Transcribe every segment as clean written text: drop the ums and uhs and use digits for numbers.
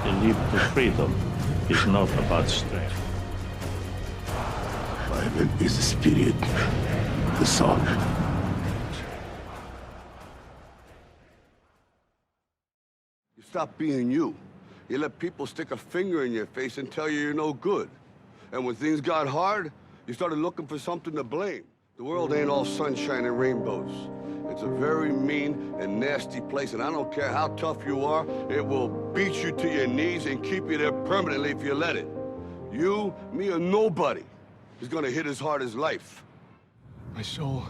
The leap to freedom is not about strength. Bible is the spirit, the soul. You stop being you. You let people stick a finger in your face and tell you you're no good. And when things got hard, you started looking for something to blame. The world ain't all sunshine and rainbows. It's a very mean and nasty place, and I don't care how tough you are, it will beat you to your knees and keep you there permanently if you let it. You, me, or nobody is gonna hit as hard as life. My soul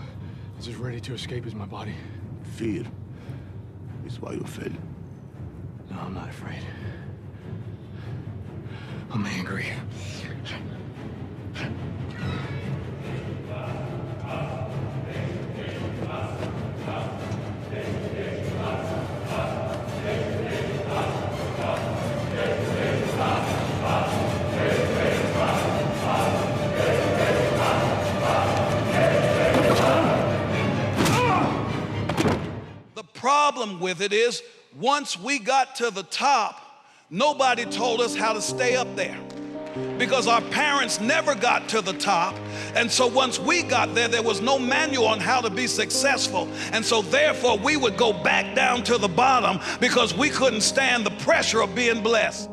is as ready to escape as my body. Fear is why you fail. No, I'm not afraid. I'm angry. The problem with it is, once we got to the top, nobody told us how to stay up there. Because our parents never got to the top. And so once we got there, there was no manual on how to be successful. And so therefore, we would go back down to the bottom because we couldn't stand the pressure of being blessed.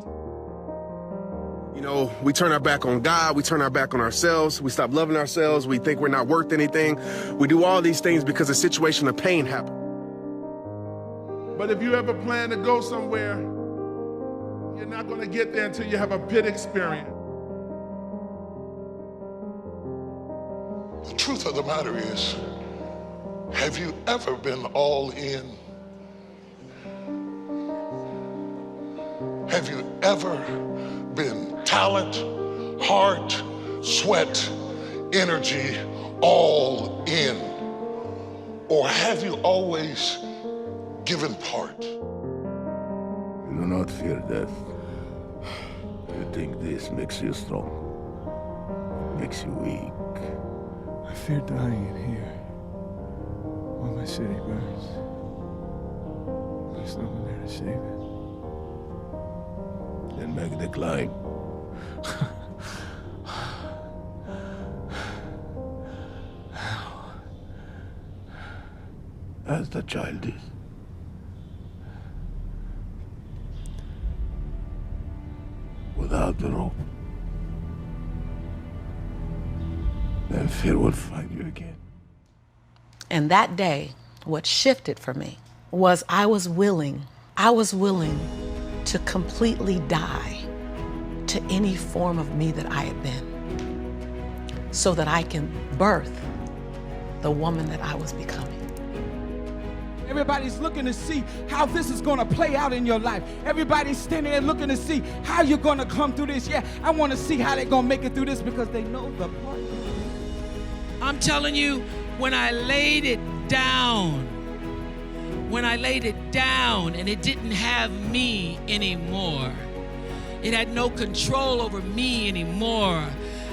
You know, we turn our back on God, we turn our back on ourselves, we stop loving ourselves, we think we're not worth anything. We do all these things because a situation of pain happened. But if you ever plan to go somewhere, you're not going to get there until you have a pit experience. The truth of the matter is, have you ever been all in? Have you ever been talent, heart, sweat, energy, all in? Or have you always given part? You do not fear death. You think this makes you strong, makes you weak. I fear dying in here while my city burns. There's no one there to save it. Then make the climb. As the child is. Without the rope. Then fear will find you again. And that day, what shifted for me was I was willing to completely die to any form of me that I had been so that I can birth the woman that I was becoming. Everybody's looking to see how this is going to play out in your life. Everybody's standing there looking to see how you're going to come through this. Yeah, I want to see how they're going to make it through this because they know the part. I'm telling you, when I laid it down and it didn't have me anymore, it had no control over me anymore.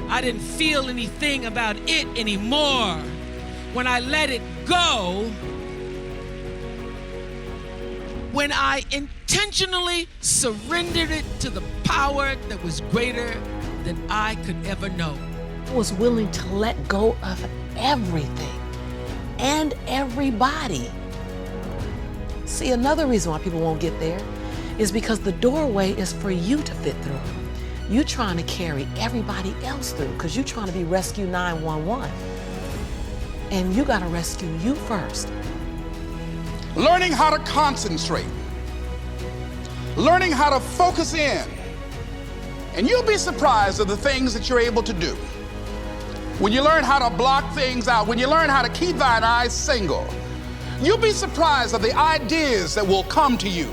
I didn't feel anything about it anymore. When I let it go, when I intentionally surrendered it to the power that was greater than I could ever know. I was willing to let go of everything and everybody. See, another reason why people won't get there is because the doorway is for you to fit through. You're trying to carry everybody else through because you're trying to be Rescue 911. And you gotta rescue you first. Learning how to concentrate. Learning how to focus in. And you'll be surprised at the things that you're able to do. When you learn how to block things out, when you learn how to keep thine eyes single, you'll be surprised at the ideas that will come to you.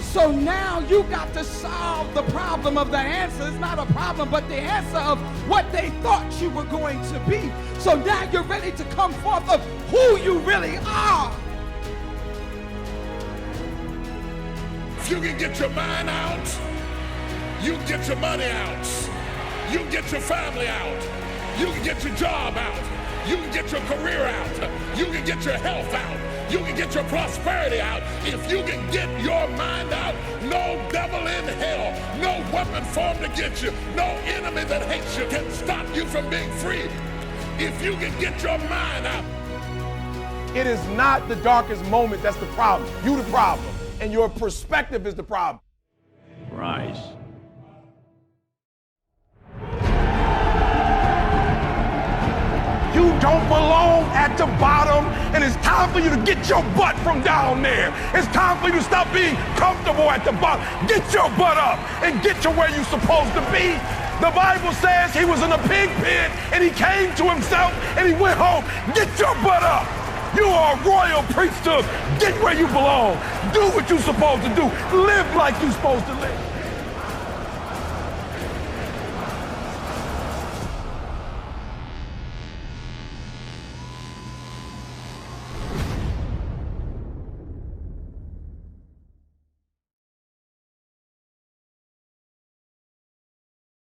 So now you got to solve the problem of the answer. It's not a problem, but the answer of what they thought you were going to be. So now you're ready to come forth of who you really are. If you can get your mind out, you can get your money out, you can get your family out, you can get your job out, you can get your career out, you can get your health out, You can get your prosperity out. If you can get your mind out, no devil in hell, no weapon formed against you, no enemy that hates you can stop you from being free. If you can get your mind out. It is not the darkest moment that's the problem. You the problem. And your perspective is the problem. Rise. You don't belong at the bottom, and it's time for you to get your butt from down there. It's time for you to stop being comfortable at the bottom. Get your butt up and get to where you're supposed to be. The Bible says he was in a pig pen, and he came to himself, and he went home. Get your butt up. You are a royal priesthood. Get where you belong. Do what you're supposed to do. Live like you're supposed to live.